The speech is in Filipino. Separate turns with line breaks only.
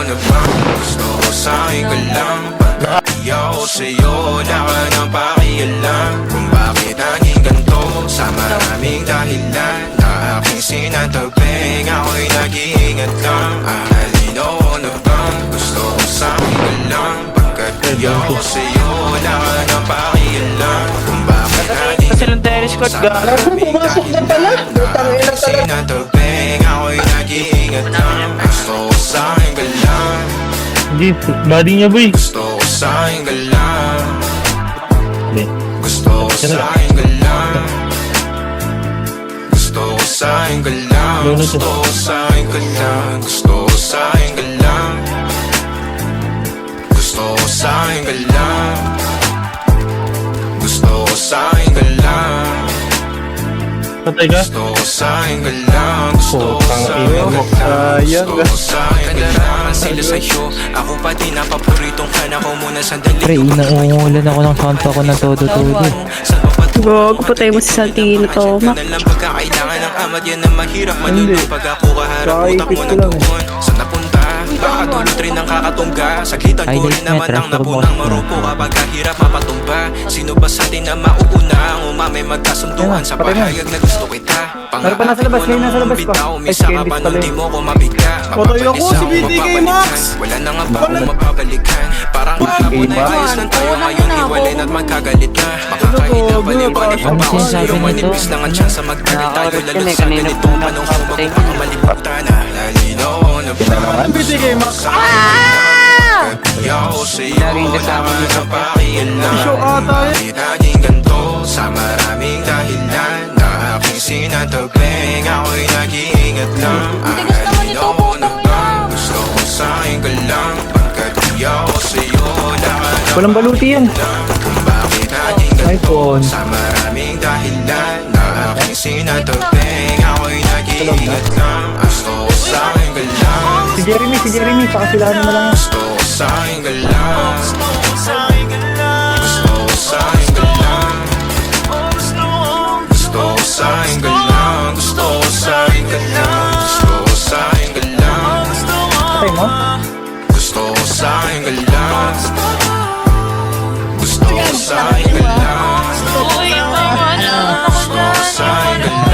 na bang gusto ko sa'yo ka lang? Pagkati ako sa'yo, wala ka nang pakialam kung bakit naging ganito sa maraming dahilan na aking sinatagping. Ako'y nag-iingat lang. Halino na bang gusto ko sa'yo ka lang? Pagkati ako sa'yo, wala ka nang pakialam kung bakit naging ganito sa maraming dahilan na aking sinatagping. Ako'y nag-iingat lang. Gusto ko sa'yo ka lang.
Hindi, body niya boy.
Gusto ko sa'yo ka lang. Gusto ko sa'yo ka lang. Gusto ko sa'yo ka lang. Gusto ko sa'yo ka lang. Gusto ko sa'yo ka lang. Gusto ko sa'yo ka lang. Gusto ko sa'yo ka lang.
Patay ka?
Gusto ko sa'yo ka lang. Gusto ko sa'yo ka lang. Gusto ko sa'yo ka lang. Sila sa'yo, ako pa din napapuritong ka na ko muna sandali.
Pre, inauulan ako ng sound ko na todo-todo.
Gago, patay mo si Santino to.
Nalang pagkakailangan ng amat yan na mahirap manunong. Pag ako kaharap, utak mo na doon. Saan napunta? Baka dulot rin ang kakatungga. Saglitan ko rin naman ang napunang marupo. Kapag kahirap mapatumba, sino ba sa atin na mauuna? Ang umamay magkasunduan sa pahayag na gusto kita. Pangarap ko na bumitaw, misa ka pa nung di mo ko mabigla. Mapapalis ako, mapapalikan. Wala na nga ba akong mapapalikan? Parang kahapon ay ayos lang tayo, ngayon hiwalay na't magkagalit na. Makakahina baliwanag pa ba ako sa'yo? Manipis lang ang tsansa magtagal tayo. Lalo sa ganitong panong kung bago pa ka malimutan. Lalino na ba?
Bitigay mo.
Ako sa'yo, wala ka nang pakialam. Bakit naging ganito sa maraming dahilan na aking sinatagping. Ako'y nag-iingat lang. Lalino na ba? Gusto ko sa'yo ka lang. Pagkat di ako sa'yo, wala ka nang
Walang baluti yan.
kung bakit naging ganito sa maraming dahilan na aking sinatagping. Ako'y nag-iingat lang. Gusto ko sa'yo ka lang.
Si Jeremy, pakasilahan mo lang.
Gusto ko sa'yo ka lang. Gusto ko sa'yo ka lang. Gusto ko sa'yo ka lang. Gusto ko sa'yo ka lang. Gusto ko sa'yo ka lang.
Patay mo?
Gusto ko sa'yo ka lang. Gusto ko sa'yo ka lang. Gusto ko sa'yo ka lang.